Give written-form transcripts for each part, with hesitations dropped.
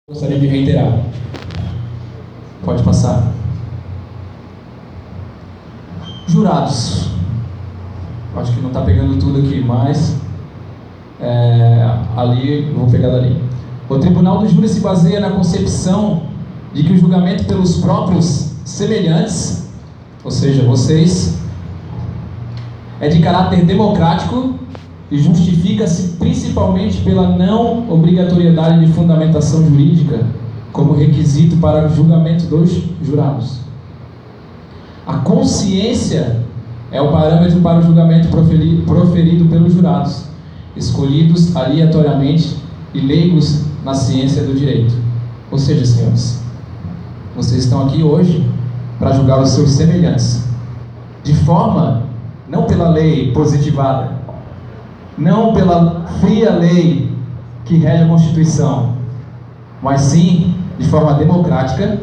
Gostaria de reiterar. Pode passar. Jurados. Acho que não está pegando tudo aqui, mas ali, vou pegar dali. O tribunal do júri se baseia na concepção de que o julgamento pelos próprios semelhantes, ou seja, vocês, é de caráter democrático e justifica-se principalmente pela não obrigatoriedade de fundamentação jurídica como requisito para o julgamento dos jurados. A consciência é o parâmetro para o julgamento proferido pelos jurados, escolhidos aleatoriamente e leigos na ciência do direito. Ou seja, senhores, vocês estão aqui hoje para julgar os seus semelhantes, de forma, não pela lei positivada, não pela fria lei que rege a Constituição, mas sim de forma democrática,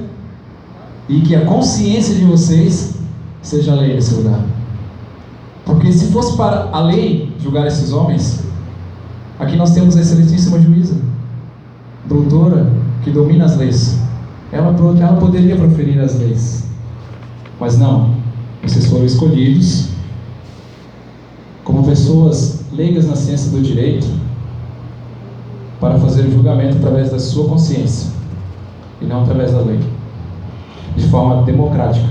e que a consciência de vocês seja a lei desse lugar. Porque se fosse para a lei julgar esses homens, aqui nós temos a excelentíssima juíza, doutora, que domina as leis. Ela poderia proferir as leis, mas não. Vocês foram escolhidos como pessoas leigas na ciência do direito para fazer o julgamento através da sua consciência e não através da lei, de forma democrática.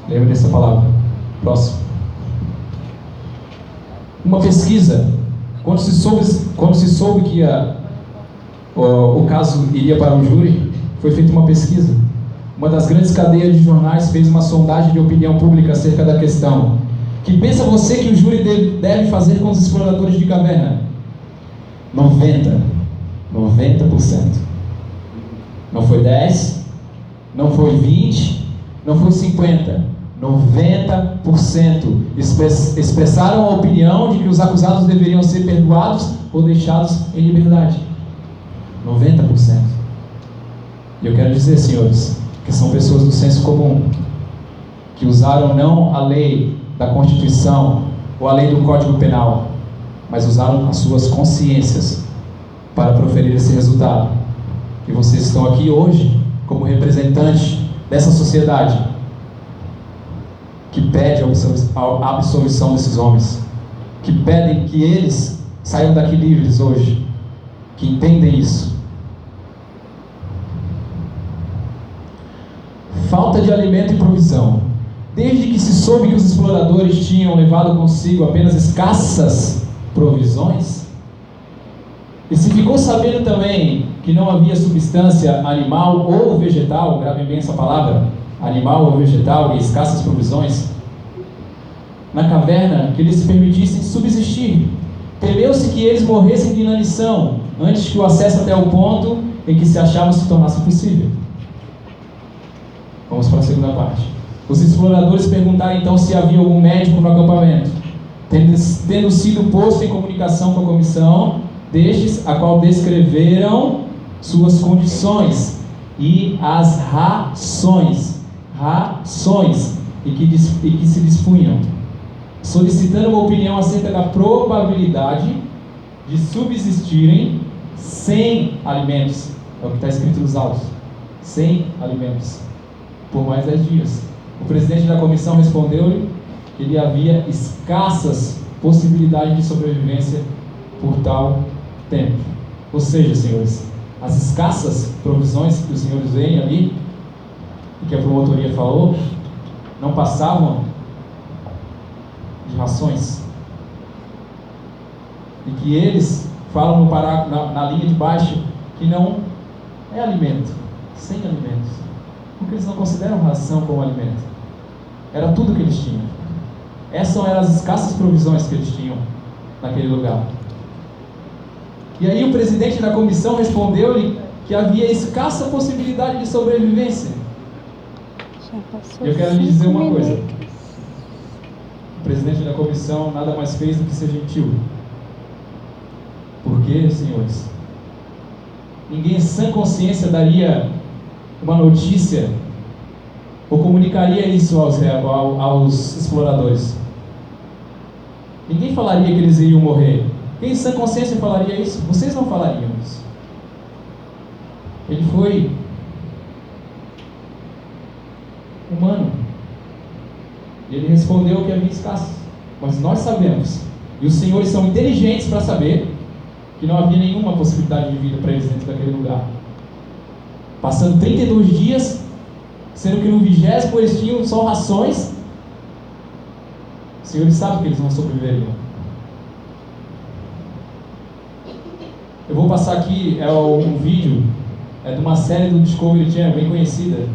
Lembre dessa palavra. Próximo. Uma pesquisa, quando se soube que o caso iria para o júri, foi feita uma pesquisa. Uma das grandes cadeias de jornais fez uma sondagem de opinião pública acerca da questão. Que pensa você que o júri deve fazer com os exploradores de caverna? 90%. Não foi 10%, não foi 20%, não foi 50%. 90% expressaram a opinião de que os acusados deveriam ser perdoados ou deixados em liberdade. 90%. E eu quero dizer, senhores, que são pessoas do senso comum, que usaram não a lei da Constituição ou a lei do Código Penal, mas usaram as suas consciências para proferir esse resultado. E vocês estão aqui hoje como representantes dessa sociedade que pede a absolvição desses homens, que pedem que eles saiam daqui livres hoje, que entendem isso. Falta de alimento e provisão. Desde que se soube que os exploradores tinham levado consigo apenas escassas provisões, e se ficou sabendo também que não havia substância animal ou vegetal, gravem bem essa palavra, animal ou vegetal e escassas provisões, na caverna que lhes permitissem subsistir, temeu-se que eles morressem de inanição, antes que o acesso até o ponto em que se achavam se tornasse possível. Vamos para a segunda parte. Os exploradores perguntaram então se havia algum médico no acampamento, tendo sido posto em comunicação com a comissão destes, a qual descreveram suas condições e as rações e que se dispunham, solicitando uma opinião acerca da probabilidade de subsistirem sem alimentos, é o que está escrito nos autos, sem alimentos, por mais 10 dias. O presidente da comissão respondeu-lhe que ele havia escassas possibilidades de sobrevivência por tal tempo. Ou seja, senhores, as escassas provisões que os senhores veem ali, e que a promotoria falou, não passavam de rações. E que eles falam na linha de baixo que não é alimento, sem alimentos. Porque eles não consideram ração como alimento. Era tudo que eles tinham. Essas eram as escassas provisões que eles tinham naquele lugar. E aí o presidente da comissão respondeu-lhe que havia escassa possibilidade de sobrevivência. Eu quero lhe dizer uma coisa. O presidente da comissão nada mais fez do que ser gentil. Porque, senhores, ninguém em sã consciência daria uma notícia ou comunicaria isso aos exploradores. Ninguém falaria que eles iriam morrer. Quem em sã consciência falaria isso? Vocês não falariam isso. Ele foi humano. E ele respondeu que havia escassez. Mas nós sabemos, e os senhores são inteligentes para saber, que não havia nenhuma possibilidade de vida para eles dentro daquele lugar. Passando 32 dias, sendo que no 20º eles tinham só rações. Os senhores sabem que eles não sobreviveriam. Eu vou passar aqui um vídeo de uma série do Discovery Channel, bem conhecida.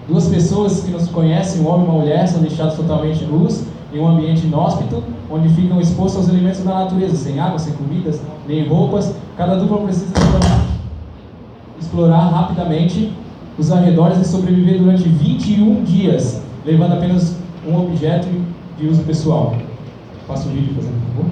Duas pessoas que não se conhecem, um homem e uma mulher, são deixados totalmente nus em um ambiente inóspito, onde ficam expostos aos elementos da natureza, sem água, sem comidas, nem roupas. Cada dupla precisa explorar rapidamente os arredores e sobreviver durante 21 dias, levando apenas um objeto de uso pessoal. Passa o vídeo, por favor.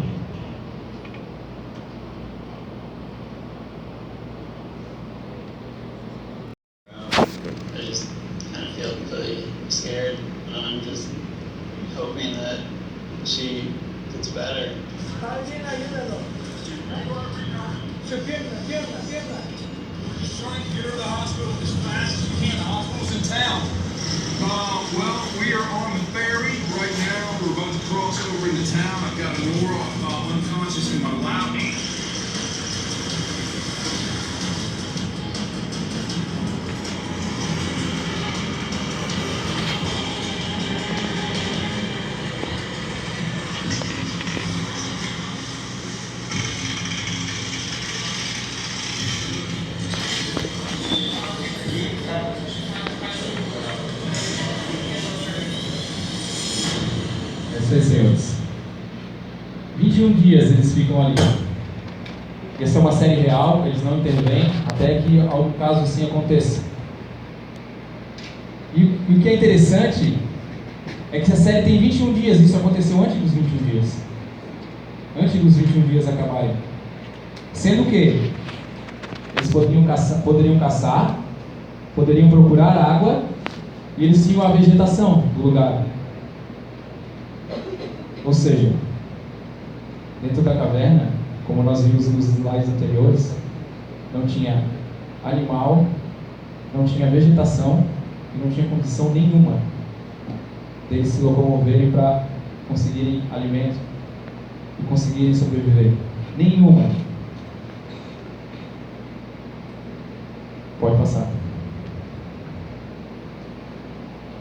Scared, and I'm just hoping that she gets better. Alguien ayúdalo. Su pierna. Just trying to get her to the hospital as fast as you can. The hospital's in town. Well, we are on the ferry right now. We're about to cross over into town. I've got Nora unconscious in my lap. Senhores, 21 dias eles ficam ali. Essa é uma série real, eles não intervêm até que algum caso assim aconteça. E o que é interessante é que a série tem 21 dias, isso aconteceu antes dos 21 dias. Antes dos 21 dias acabarem. Sendo que eles poderiam caçar, poderiam procurar água, e eles tinham a vegetação do lugar. Ou seja, dentro da caverna, como nós vimos nos slides anteriores, não tinha animal, não tinha vegetação e não tinha condição nenhuma deles se locomoverem para conseguirem alimento e conseguirem sobreviver. Nenhuma. Pode passar.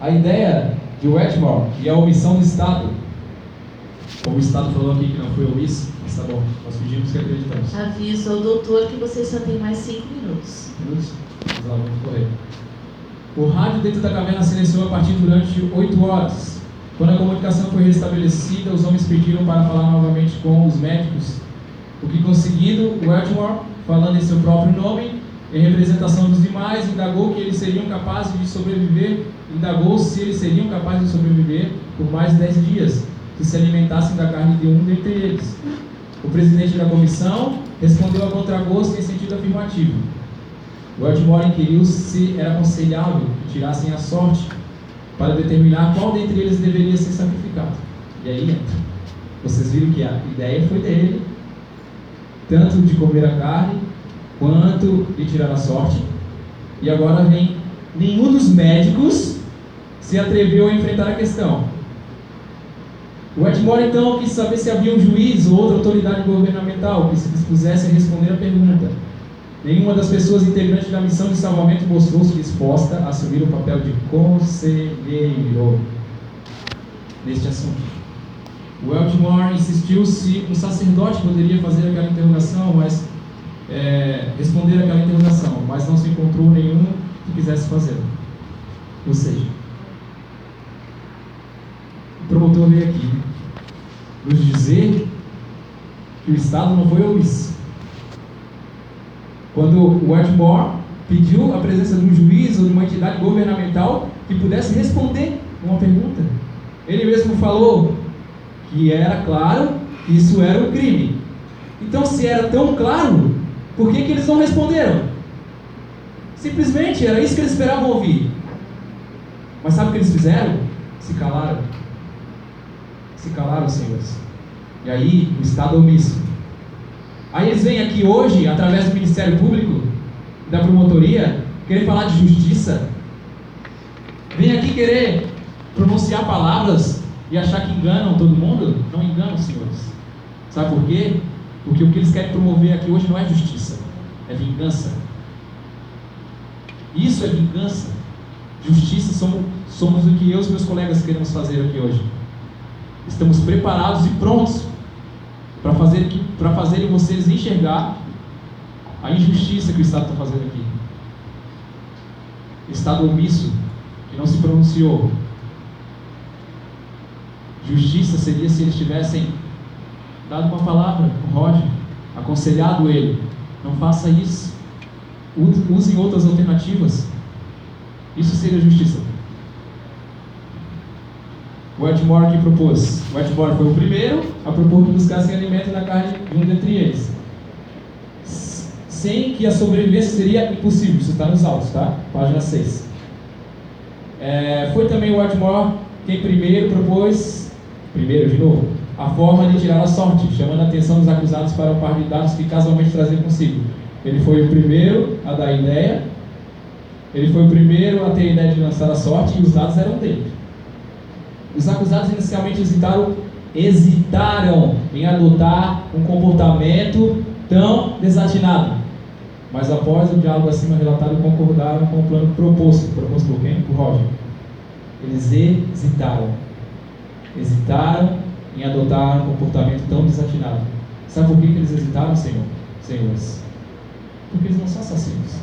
A ideia de Wetmore e a omissão do Estado, como o Estado falou aqui que não foi omisso, mas tá bom, nós pedimos que acreditamos. Avisa ao doutor que você só tem mais 5 minutos. Minutos? Vamos lá, vamos correr. O rádio dentro da caverna silenciou a partir durante 8 horas. Quando a comunicação foi restabelecida, os homens pediram para falar novamente com os médicos. O que conseguido, Wetmore, falando em seu próprio nome, em representação dos demais, indagou que eles seriam capazes de sobreviver, indagou se eles seriam capazes de sobreviver por mais de 10 dias, que se alimentassem da carne de um dentre eles. O presidente da comissão respondeu a contragosto em sentido afirmativo. Wetmore inquiriu se era aconselhável que tirassem a sorte para determinar qual dentre eles deveria ser sacrificado. E aí entra. Vocês viram que a ideia foi dele, tanto de comer a carne, quanto de tirar a sorte. E agora vem, nenhum dos médicos se atreveu a enfrentar a questão. O Wetmore então quis saber se havia um juiz ou outra autoridade governamental que se dispusesse a responder a pergunta. Nenhuma das pessoas integrantes da missão de salvamento mostrou-se disposta a assumir o papel de conselheiro neste assunto. O Wetmore insistiu se um sacerdote poderia fazer aquela interrogação, responder aquela interrogação, mas não se encontrou nenhum que quisesse fazer. Ou seja, o promotor veio aqui nos dizer que o Estado não foi omisso. Quando o Wetmore pediu a presença de um juiz ou de uma entidade governamental que pudesse responder uma pergunta, ele mesmo falou que era claro que isso era um crime. Então, se era tão claro, por que eles não responderam? Simplesmente era isso que eles esperavam ouvir. Mas sabe o que eles fizeram? Se calaram. Se calaram, senhores. E aí, o Estado omisso. Aí eles vêm aqui hoje, através do Ministério Público, da promotoria querer falar de justiça, vem aqui querer pronunciar palavras e achar que enganam todo mundo. Não enganam, senhores. Sabe por quê? Porque o que eles querem promover aqui hoje não é justiça, é vingança. Isso é vingança. Justiça somos o que eu e os meus colegas queremos fazer aqui hoje. Estamos preparados e prontos para fazerem vocês enxergar a injustiça que o Estado está fazendo aqui. Estado omisso, que não se pronunciou. Justiça seria se eles tivessem dado uma palavra para o Roger, aconselhado ele: não faça isso, usem outras alternativas. Isso seria justiça. O Edmore que propôs. O Edmore foi o primeiro a propor que buscassem alimento na carne de um dentre eles, sem que a sobrevivência seria impossível. Isso está nos autos, tá? Página 6. Foi também o Edmore quem primeiro propôs, de novo, a forma de tirar a sorte, chamando a atenção dos acusados para o par de dados que casualmente traziam consigo. Ele foi o primeiro a dar a ideia, ele foi o primeiro a ter a ideia de lançar a sorte, e os dados eram dele. Os acusados inicialmente hesitaram em adotar um comportamento tão desatinado, mas após o diálogo acima relatado, concordaram com o plano proposto por quem? Por Roger. Eles hesitaram em adotar um comportamento tão desatinado. Sabe por que eles hesitaram, senhores? Porque eles não são assassinos.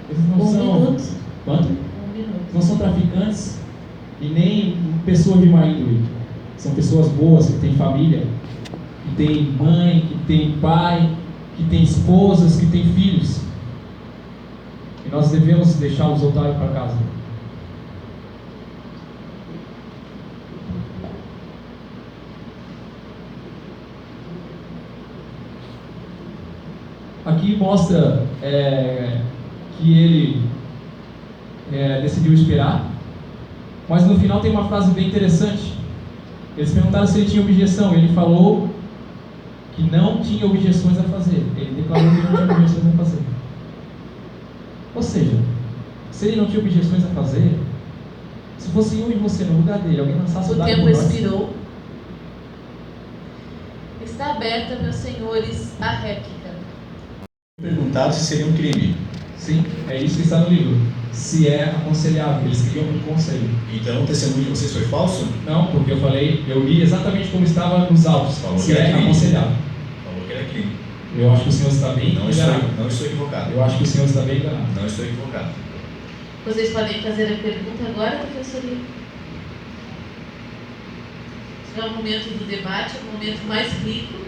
Eles não são... Minuto. Quanto? 1 minuto. Não são traficantes e nem pessoas de má índole. São pessoas boas, que têm família, que têm mãe, que têm pai, que têm esposas, que têm filhos. E nós devemos deixá-los voltarem para casa. Aqui mostra que ele decidiu esperar, mas no final tem uma frase bem interessante. Eles perguntaram se ele tinha objeção. Ele falou que não tinha objeções a fazer. Ele declarou que não tinha objeções a fazer. Ou seja, se ele não tinha objeções a fazer, se fosse eu e você no lugar dele, alguém lançasse o dado por O nós... tempo expirou. Está aberta, meus senhores, a réplica. Perguntado se seria um crime. Sim, é isso que está no livro. Se é aconselhável. Eles queriam um conselho. Então o testemunho de vocês foi falso? Não, porque eu li exatamente como estava nos autos. Falou Se que era é crime. aconselhável. Falou que era crime. Eu acho que o senhor está bem enganado. Não estou equivocado. Eu acho que o senhor está bem enganado. Não estou equivocado. Vocês podem fazer a pergunta agora, professoria? Esse é o momento do debate, é o momento mais rico.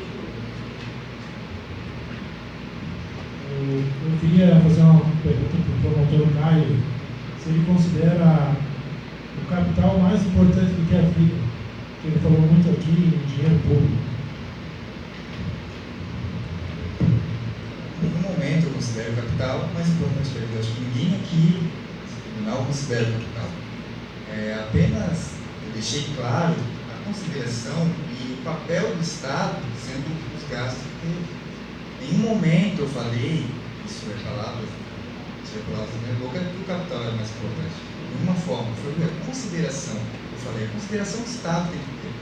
Eu queria fazer uma pergunta para o promotor Caio, se ele considera o capital mais importante do que a vida, que ele falou muito aqui em dinheiro público. No momento eu considero o capital mais importante da vida. Acho que ninguém aqui no tribunal considera o capital. Apenas eu deixei claro a consideração e o papel do Estado sendo os gastos que teve. Em nenhum momento eu falei, isso é palavras da minha boca, que o capital era mais importante. De nenhuma forma, foi a consideração. Eu falei, a consideração do Estado tem que ter.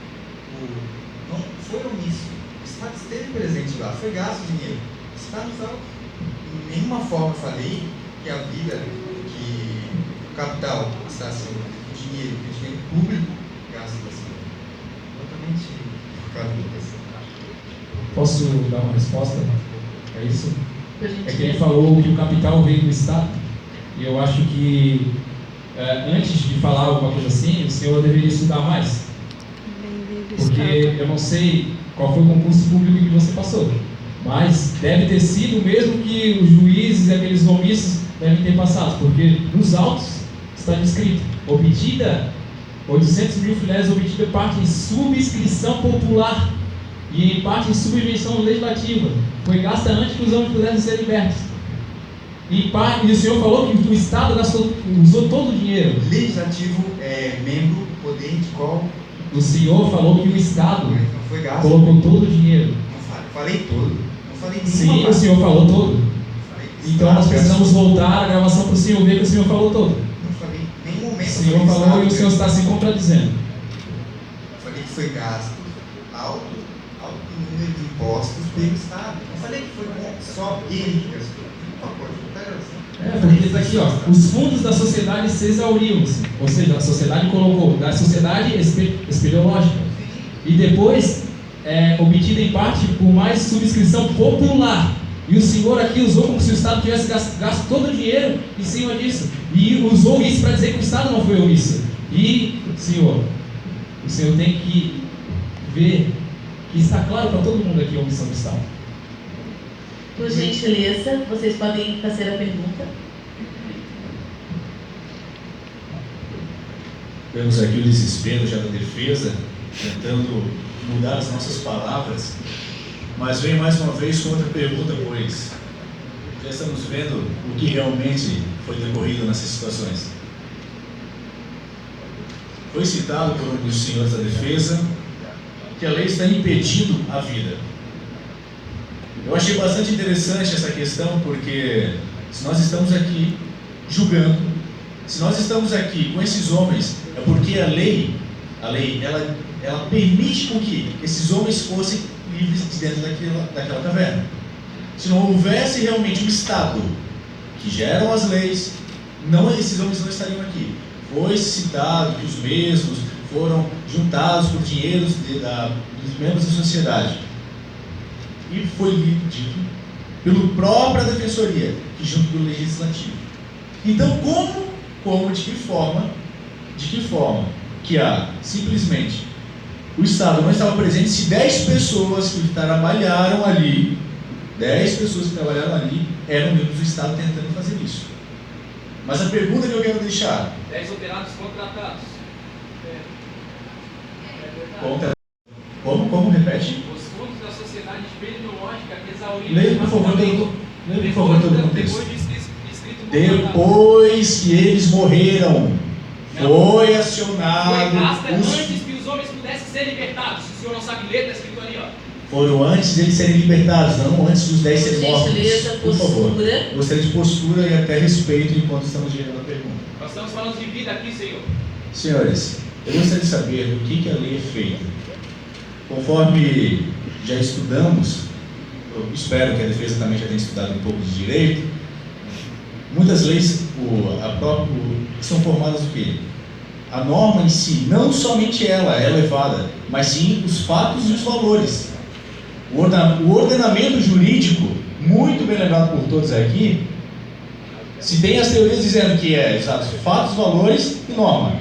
Não foi omisso. O Estado esteve presente lá, foi gasto dinheiro. O Estado não, em nenhuma forma eu falei que a vida, que o capital está sendo o dinheiro público gasto assim. Totalmente por causa do pessoal. Posso dar uma resposta? É isso? Por gentileza. É que ele falou que o capital veio do Estado. E eu acho que antes de falar alguma coisa assim, o senhor deveria estudar mais. Porque eu não sei qual foi o concurso público que você passou, mas deve ter sido mesmo que os juízes e aqueles omissos devem ter passado, porque nos autos está descrito: obtida 800 mil filéis, obtida parte em subscrição popular e em parte em subvenção legislativa, foi gasta antes que os homens pudessem ser libertos. E o senhor falou que o Estado usou todo o dinheiro. Legislativo é membro do poder de qual? O senhor falou que o Estado Não foi gasto. colocou todo o dinheiro. Não falei todo. Não falei nenhuma Sim, o parte. senhor falou todo. Falei Então nós precisamos voltar a gravação para o senhor ver que o senhor falou todo. Não falei em nenhum momento. O senhor falou e o senhor está se contradizendo. Eu falei que foi gasto alto número de impostos pelo Estado. Não falei que foi só ele que gastou. Por favor, Porque está aqui, ó, os fundos da sociedade se exauriam-se. Ou seja, a sociedade colocou, da sociedade espeleológica. E depois, obtida em parte por mais subscrição popular. E o senhor aqui usou como se o Estado tivesse gasto todo o dinheiro em cima disso. E usou isso para dizer que o Estado não foi omisso. E, senhor, o senhor tem que ver que está claro para todo mundo aqui a omissão do Estado. Por gentileza, vocês podem fazer a pergunta. Vemos aqui o desespero já da defesa, tentando mudar as nossas palavras, mas vem mais uma vez com outra pergunta, pois já estamos vendo o que realmente foi decorrido nessas situações. Foi citado por um dos senhores da defesa que a lei está impedindo a vida. Eu achei bastante interessante essa questão, porque se nós estamos aqui julgando, se nós estamos aqui com esses homens, é porque a lei ela permite com que esses homens fossem livres de dentro daquela caverna. Se não houvesse realmente um Estado que geram as leis, esses homens não estariam aqui. Foi citado que os mesmos foram juntados por dinheiros dos membros da sociedade. E foi dito pela própria Defensoria, que junto do Legislativo. Então, de que forma que simplesmente o Estado não estava presente se 10 pessoas que trabalharam ali eram membros do Estado tentando fazer isso? Mas a pergunta que eu quero deixar: 10 operados contratados. Como? Repete? Os fundos da sociedade espeleológica exauriram. Leia, por favor, todo o contexto. Depois que eles morreram, foi acionado. Foi gasta antes que os homens pudessem ser libertados. O senhor não sabe ler, está escrito ali, ó. Foram antes de eles serem libertados, não antes dos 10 serem mortos. Por favor. Gostaria de postura e até respeito enquanto estamos gerando a pergunta. Nós estamos falando de vida aqui, Senhor. Senhores, eu gostaria de saber do que a lei é feita. Conforme já estudamos, eu espero que a defesa também já tenha estudado um pouco de direito, muitas leis são formadas do quê? A norma em si, não somente ela é levada, mas sim os fatos e os valores. O ordenamento jurídico, muito bem lembrado por todos aqui, se tem as teorias dizendo que exato, fatos, valores e norma.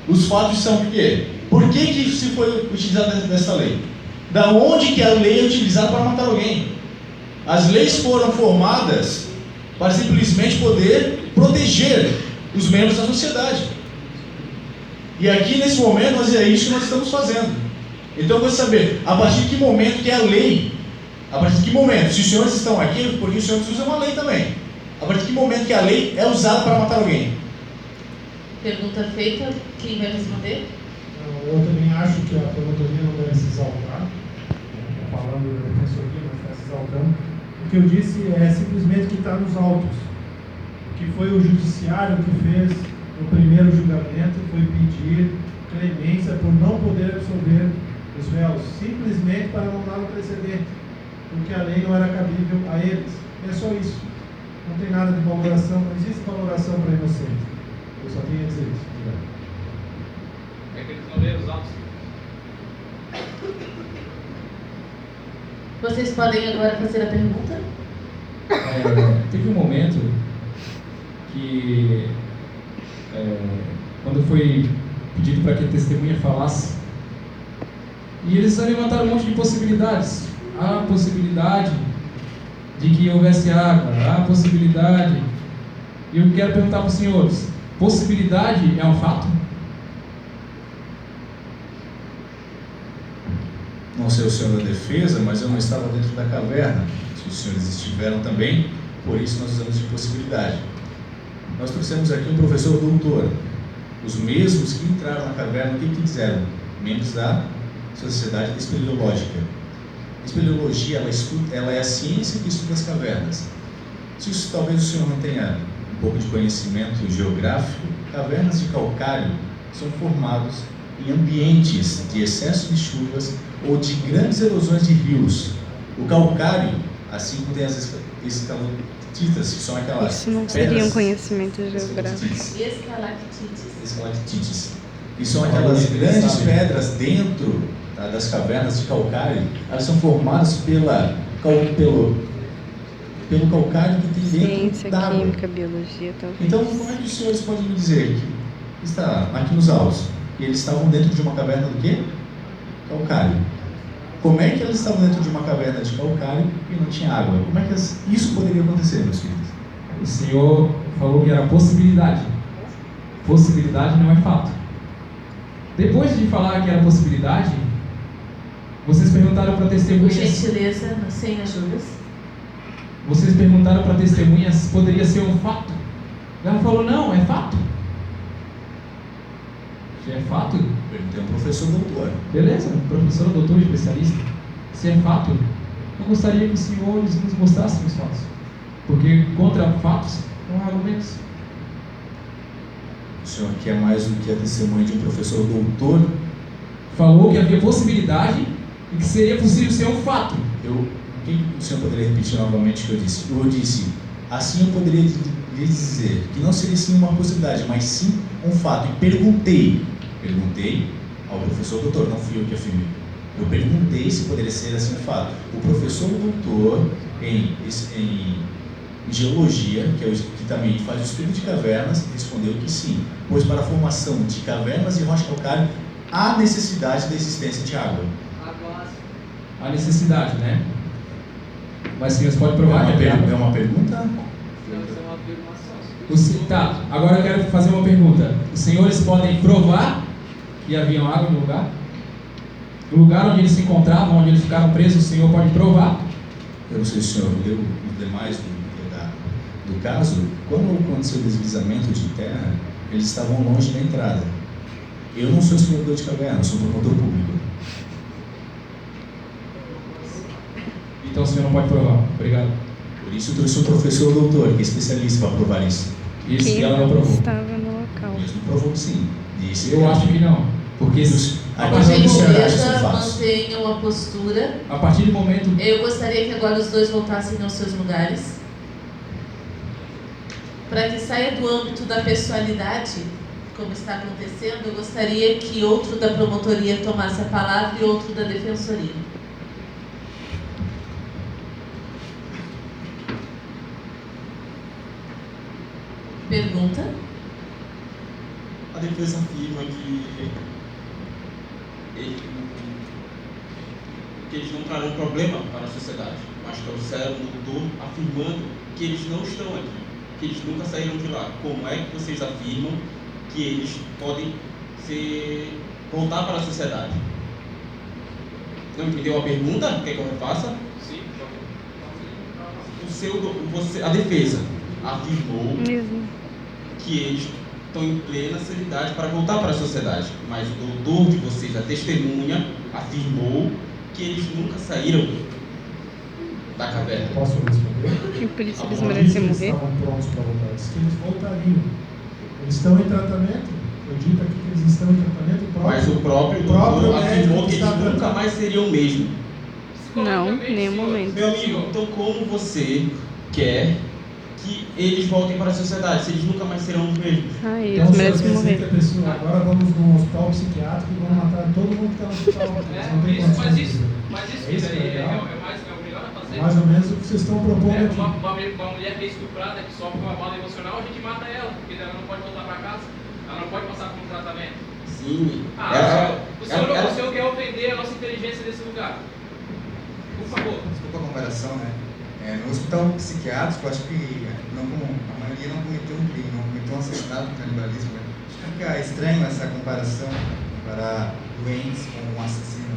Os fatos são o quê? Por que se foi utilizada dessa lei? Da onde que a lei é utilizada para matar alguém? As leis foram formadas para simplesmente poder proteger os membros da sociedade. E aqui nesse momento é isso que nós estamos fazendo. Então eu vou saber, a partir de que momento que é a lei, a partir de que momento, se os senhores estão aqui, porque os senhores usam uma lei também, a partir de que momento que a lei é usada para matar alguém? Pergunta feita, quem vai responder? Eu também acho que a promotoria não deve se exaltar, falando da defensoria, não está se exaltando. O que eu disse é simplesmente que está nos autos, que foi o judiciário que fez o primeiro julgamento, foi pedir clemência por não poder absolver os réus, simplesmente para não dar um precedente, porque a lei não era cabível a eles. É só isso. Não tem nada de valoração, não existe valoração para inocente. Eu só tenho a dizer isso. Obrigado. É que eles não leram os autos. Vocês podem agora fazer a pergunta? Teve um momento que, quando foi pedido para que a testemunha falasse, e eles levantaram um monte de possibilidades. Há a possibilidade de que houvesse água, há a possibilidade. E eu quero perguntar para os senhores: possibilidade é um fato? Não sei o senhor da defesa, mas eu não estava dentro da caverna. Se os senhores estiveram também, por isso nós usamos de possibilidade. Nós trouxemos aqui um professor doutor. Os mesmos que entraram na caverna, o que fizeram? Membros da Sociedade Espeleológica. A espeleologia, ela é a ciência que estuda as cavernas. Se isso, talvez o senhor não tenha um pouco de conhecimento geográfico, cavernas de calcário são formados em ambientes de excesso de chuvas ou de grandes erosões de rios. O calcário, assim como tem as estalactitas, que são aquelas Isso não seria um pedras- conhecimento geográfico. Estalactites. E são aquelas grandes pedras dentro, tá, das cavernas de calcário. Elas são formadas pelo calcário que tem dentro Ciência, d'água. química, biologia, talvez. Então, como é que os senhores podem me dizer que está aqui nos autos e eles estavam dentro de uma caverna do quê? Calcário. Como é que eles estavam dentro de uma caverna de calcário e não tinha água? Como é que isso poderia acontecer, meus filhos? O Senhor falou que era possibilidade. Possibilidade não é fato. Depois de falar que era possibilidade, vocês perguntaram para Por testemunhas. gentileza, sem ajudas. Vocês perguntaram para testemunhas se poderia ser um fato. Ela falou, não, é fato. Se é fato, Perguntei a um professor doutor. beleza, professor, doutor, especialista. Se é fato, eu gostaria que o senhor nos mostrasse os fatos. Porque contra fatos não há argumentos. O senhor quer mais do que a testemunha de um professor doutor? Falou que havia possibilidade e que seria possível ser um fato. O que o senhor poderia repetir novamente o que eu disse? Eu disse, assim eu poderia lhe dizer que não seria sim uma possibilidade, mas sim um fato. E perguntei ao professor doutor, não fui eu que afirmei. Eu perguntei se poderia ser assim um fato. O professor doutor em geologia, que também faz o estudo de cavernas, respondeu que sim, pois para a formação de cavernas e rocha calcário há necessidade da existência de água. Há necessidade, né? Mas senhores, pode provar que É uma pergunta? Tá, agora eu quero fazer uma pergunta. Os senhores podem provar que havia água no lugar? No lugar onde eles se encontravam, onde eles ficaram presos, o senhor pode provar? Eu não sei se o senhor leu os demais do caso. Quando aconteceu o deslizamento de terra, eles estavam longe da entrada. Eu não sou explorador de caverna, eu sou promotor público. Então o senhor não pode provar. Obrigado. Por isso eu trouxe um professor doutor, que é especialista para provar isso. Isso Quem que ela não não provou. estava no local. Ele não provou que sim. Disse Eu acho que não. Porque A a Por partir do senhor acha gentileza, que faço. mantenham a postura. partir do momento. Eu gostaria que agora os dois voltassem aos seus lugares. Para que saia do âmbito da pessoalidade, como está acontecendo, eu gostaria que outro da promotoria tomasse a palavra e outro da defensoria. Pergunta? A defesa afirma que eles não trarão problema para a sociedade, mas trouxeram um doutor afirmando que eles não estão aqui, que eles nunca saíram de lá. Como é que vocês afirmam que eles podem voltar para a sociedade? Não entendeu a pergunta? Quer que eu refaça? Sim. A defesa afirmou Mesmo. que eles estão em plena sanidade para voltar para a sociedade, mas o doutor de vocês, a testemunha, afirmou que eles nunca saíram da caverna. Posso responder? E por isso eles Não merecem disse que eles morrer. estavam prontos para voltar, disse que eles voltariam. Eles estão em tratamento. Eu dito aqui que eles estão em tratamento próprio. Mas o próprio doutor afirmou que eles nunca mais seriam o mesmo. Não, em nenhum momento. Meu amigo, então como você quer que eles voltem para a sociedade, se eles nunca mais serão os mesmos? Ah, Então, eles o senhor merecem quer dizer que morrer. a pessoa, agora vamos num hospital psiquiátrico e vamos matar todo mundo que está no hospital. Eles não têm condições de viver. É isso que é legal? o melhor a fazer. Mais ou menos o que vocês estão propondo aqui. Uma mulher que é estuprada, que sofre uma bala emocional, a gente mata ela, porque ela não pode voltar para casa, ela não pode passar por um tratamento. Sim. O senhor quer ofender a nossa inteligência nesse lugar. Por favor. Desculpa a comparação, né? No hospital psiquiátrico, acho que a maioria não cometeu um crime, não cometeu um assassinato com canibalismo. Né? Acho que fica estranho essa comparação, comparar doentes com um assassino.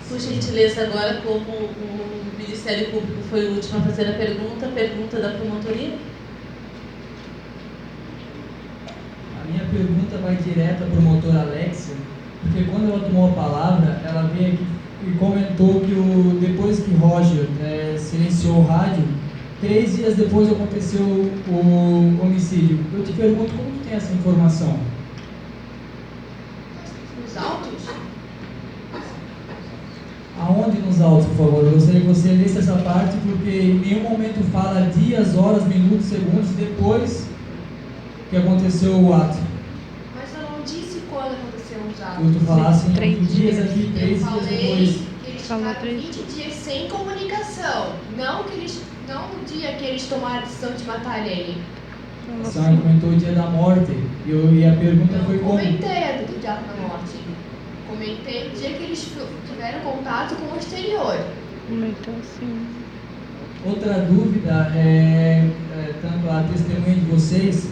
Por gentileza, agora, como o Ministério Público foi o último a fazer a pergunta da promotoria? A minha pergunta vai direta à promotora Alexia, porque quando ela tomou a palavra, ela veio aqui e comentou que depois que Roger silenciou o rádio, 3 dias depois aconteceu o homicídio. Eu te pergunto, como tu tem essa informação? Os autos? Aonde nos autos, por favor? Eu gostaria que você lesse essa parte, porque em nenhum momento fala dias, horas, minutos, segundos depois que aconteceu o ato. Mas eu não disse quando aconteceu os atos. Tu falasse em 3 dias aqui, 3 Eu dias falei depois. que eles Falou ficaram 3 20 dias sem comunicação. Não no dia que eles tomaram a decisão de matar ele. A senhora comentou o dia da morte, e a pergunta Não foi como? comentei a do dia da morte. Comentei o dia que eles tiveram contato com o exterior. Comentou sim. Outra dúvida tanto a testemunha de vocês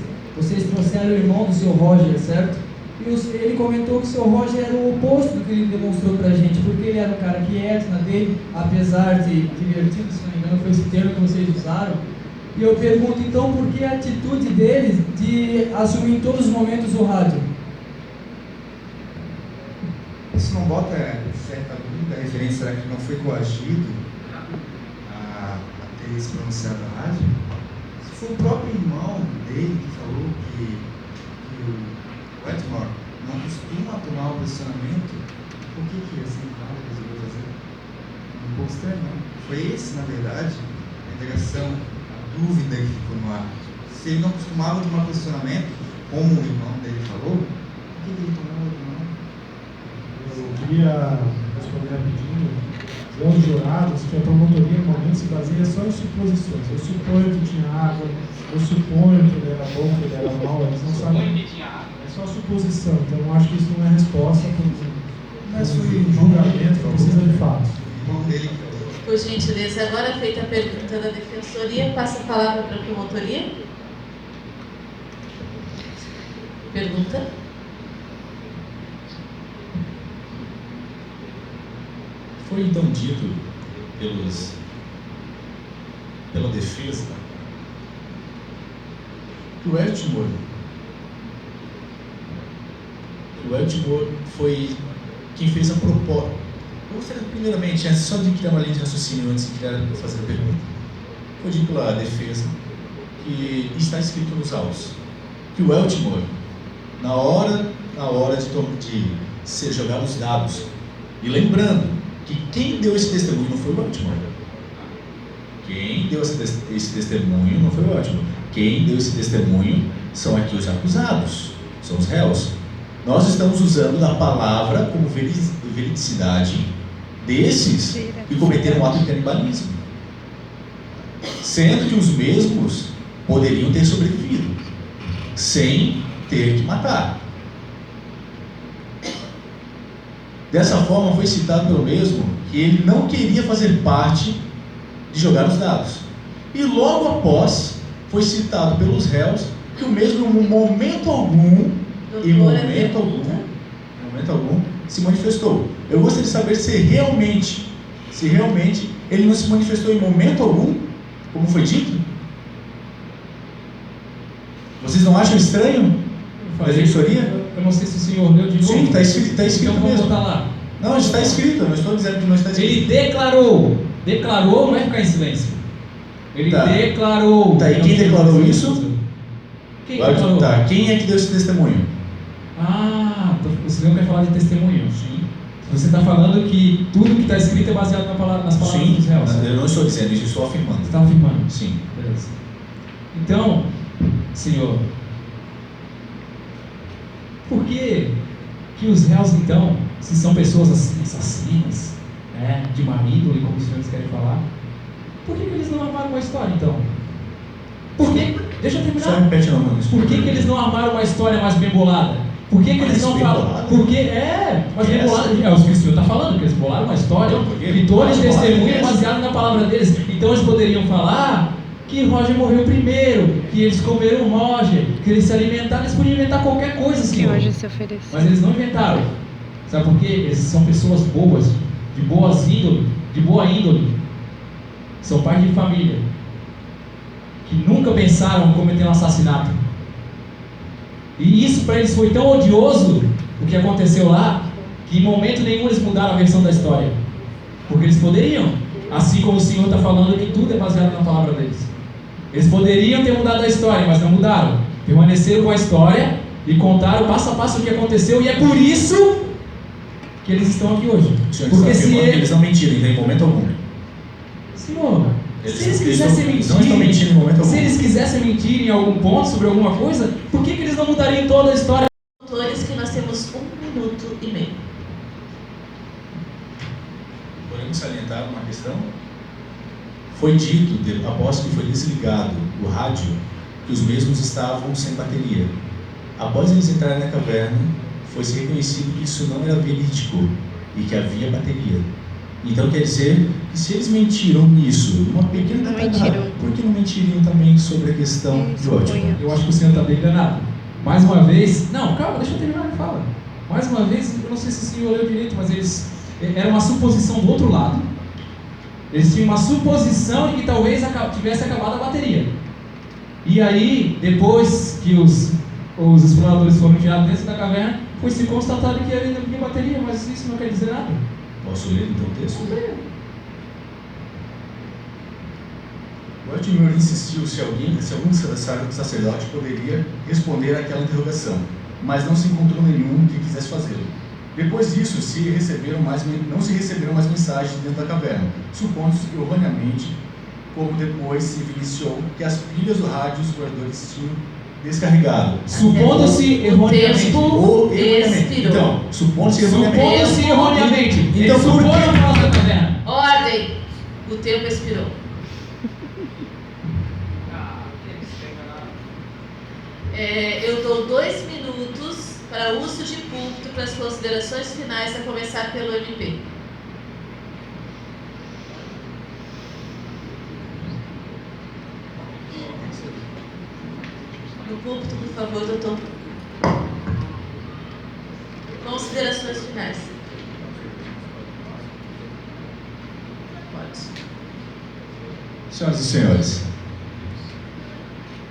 trouxeram o irmão do seu Roger, certo? E ele comentou que o seu Roger era o oposto do que ele demonstrou pra gente, porque ele era um cara quieto na dele, apesar de divertido, se não me engano foi esse termo que vocês usaram. E eu pergunto então, por que a atitude dele de assumir em todos os momentos o rádio? Isso não bota certa dúvida, referente, será que não foi coagido a ter se pronunciado na rádio? Se foi o próprio irmão dele que falou que o Wetmore não costuma tomar o posicionamento, por que assim nada resolveu fazer? Um pouco estranho, não? Foi esse, na verdade, a indagação, a dúvida que ficou no ar. Se ele não costumava tomar posicionamento, como o irmão dele falou, por que ele tomava não? Eu queria responder rapidinho, dizer aos jurados que a promotoria normalmente se baseia só em suposições. Eu suponho que tinha água, eu suponho que ele era bom, que ele era mau, eles não sabem. É só suposição, então eu acho que isso não é resposta para um julgamento que precisa de fatos. Por gentileza, agora feita a pergunta da defensoria, passa a palavra para a promotoria. Pergunta. Foi então dito pela defesa que o Wetmore foi quem fez a proposta. Eu gostaria, primeiramente, só de criar uma linha de raciocínio antes de fazer a pergunta. Foi dito pela defesa que está escrito nos autos que o Wetmore, na hora de ser jogado os dados, e lembrando que quem deu esse testemunho não foi o Wetmore. Quem deu esse testemunho não foi o Wetmore. Quem deu esse testemunho são aqui os acusados, são os réus. Nós estamos usando da palavra como veridicidade desses que cometeram um ato de canibalismo, sendo que os mesmos poderiam ter sobrevivido sem ter que matar. Dessa forma, foi citado pelo mesmo que ele não queria fazer parte de jogar os dados. E logo após, foi citado pelos réus que o mesmo, em momento algum, se manifestou. Eu gostaria de saber se realmente ele não se manifestou em momento algum, como foi dito. Vocês não acham estranho? A defensoria? Eu não sei se o senhor leu de novo. Sim, está escrito então mesmo. Vamos botar lá. Não, está escrito, não estou dizendo que não está escrito. Ele declarou, não é ficar em silêncio. Ele declarou. Tá, e quem declarou isso? Quem declarou? Tá, quem é que deu esse testemunho? Ah, o senhor quer falar de testemunho. Sim. Você está falando que tudo que está escrito é baseado nas palavras dos réus. Eu não estou dizendo isso, estou afirmando. Você está afirmando? Sim. Beleza. Então, senhor, por que os réus, então, se são pessoas assim, assassinas, né, de má índole, como os senhores querem falar, por que eles não armaram uma história, então? Por que? Deixa eu terminar. Só repete o nome. Por que eles não armaram uma história mais bem bolada? Por que eles não falam? Porque mais bem bolada. É o que o senhor está falando, que eles bolaram uma história, que todos os testemunhos baseados na palavra deles. Então eles poderiam falar que Roger morreu primeiro, que eles comeram o Roger, que eles se alimentaram, eles podiam inventar qualquer coisa, senhor. Que Roger se ofereceu. Mas eles não inventaram. Sabe por quê? Eles são pessoas boas, de boa índole. São pais de família, que nunca pensaram em cometer um assassinato. E isso para eles foi tão odioso, o que aconteceu lá, que em momento nenhum eles mudaram a versão da história. Porque eles poderiam, assim como o senhor está falando que tudo é baseado na palavra deles. Eles poderiam ter mudado a história, mas não mudaram. Permaneceram com a história e contaram passo a passo o que aconteceu, e é por isso que eles estão aqui hoje. Porque se eles não mentiram em momento algum. Senhor, se eles quisessem mentir em algum ponto sobre alguma coisa, por que eles não mudariam toda a história? Que nós temos 1 minuto e meio. Podemos salientar uma questão? Foi dito, após que foi desligado o rádio, que os mesmos estavam sem bateria. Após eles entrarem na caverna, foi-se reconhecido que isso não era verídico e que havia bateria. Então quer dizer que se eles mentiram nisso, uma pequena detalhe, por que não mentiriam também sobre a questão de ódio? Eu acho que o senhor está bem enganado. Mais uma vez, não, calma, deixa eu terminar a fala. Mais uma vez, eu não sei se o senhor leu direito, mas era uma suposição do outro lado. Eles tinham uma suposição de que talvez tivesse acabado a bateria. E aí, depois que os exploradores foram tirados dentro da caverna, foi se constatado que ainda não tinha bateria, mas isso não quer dizer nada. Posso ler então o texto? O Edmure insistiu se algum sacerdote poderia responder àquela interrogação, mas não se encontrou nenhum que quisesse fazê-lo. Depois disso, não se receberam mais mensagens dentro da caverna, supondo-se erroneamente, como depois se evidenciou, que as pilhas do rádio os exploradores tinham descarregado. Supondo-se erroneamente. Então, supondo-se erroneamente. Então, por que? Ordem. O tempo expirou. Eu dou 2 minutos para uso de púlpito para as considerações finais, a começar pelo MP. No púlpito, por favor, doutor. Considerações finais. Pode. Senhoras e senhores,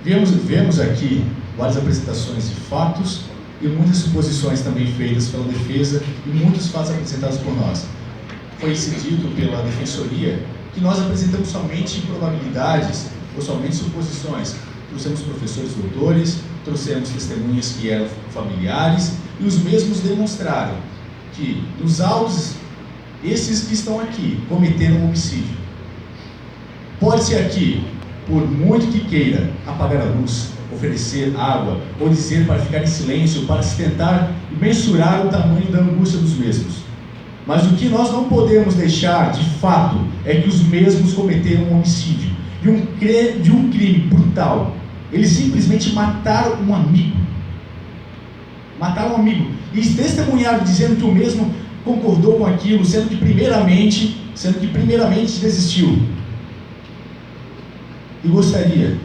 vemos aqui várias apresentações de fatos e muitas suposições também feitas pela defesa e muitos fatos apresentados por nós. Foi cedido pela defensoria que nós apresentamos somente probabilidades ou somente suposições. Trouxemos professores doutores, trouxemos testemunhas que eram familiares e os mesmos demonstraram que nos autos, esses que estão aqui cometeram um homicídio. Pode-se aqui, por muito que queira, apagar a luz, oferecer água, ou dizer para ficar em silêncio, para se tentar mensurar o tamanho da angústia dos mesmos. Mas o que nós não podemos deixar, de fato, é que os mesmos cometeram um homicídio, de um crime brutal. Eles simplesmente mataram um amigo. Mataram um amigo. E testemunharam dizendo que o mesmo concordou com aquilo, sendo que primeiramente desistiu. E gostaria,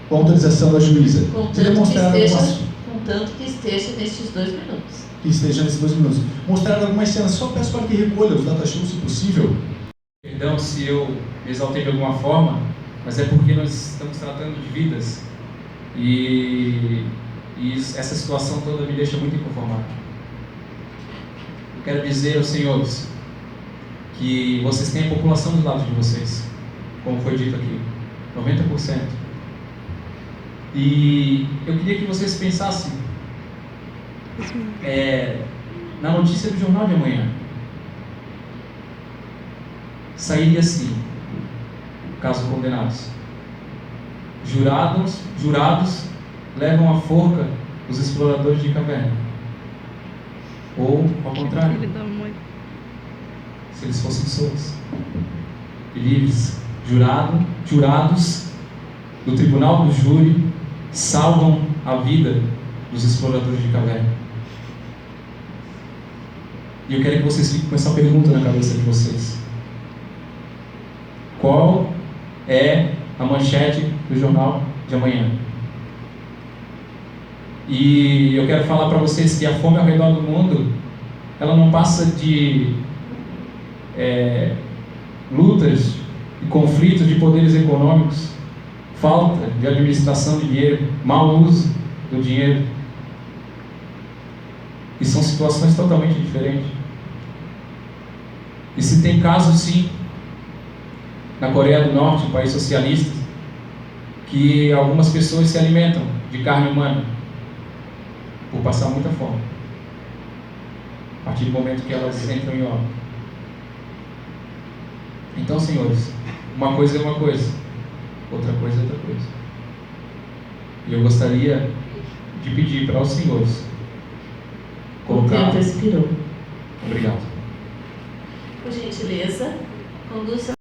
com a autorização da juíza, de demonstrar contanto que esteja nestes 2 minutos. Que esteja nesses 2 minutos. Mostrar algumas cenas, só peço para que recolha os data shows, se possível. Perdão se eu exaltei de alguma forma, mas é porque nós estamos tratando de vidas e essa situação toda me deixa muito inconformado. Eu quero dizer aos senhores que vocês têm a população do lado de vocês, como foi dito aqui, 90%. E eu queria que vocês pensassem na notícia do jornal de amanhã. Sairia assim, caso condenados. Jurados levam à forca os exploradores de caverna. Ou, ao contrário, se eles fossem soltos e livres, jurados do tribunal do júri salvam a vida dos exploradores de caverna. E eu quero que vocês fiquem com essa pergunta na cabeça de vocês. Qual é a manchete do jornal de amanhã? E eu quero falar para vocês que a fome ao redor do mundo, ela não passa de lutas e conflitos de poderes econômicos, falta de administração de dinheiro, mau uso do dinheiro. E são situações totalmente diferentes. E se tem casos, sim, na Coreia do Norte, um país socialista, que algumas pessoas se alimentam de carne humana por passar muita fome, a partir do momento que elas entram em obra. Então, senhores, uma coisa é uma coisa, outra coisa é outra coisa. E eu gostaria de pedir para os senhores colocar... O tempo expirou. Obrigado. Por gentileza, conduza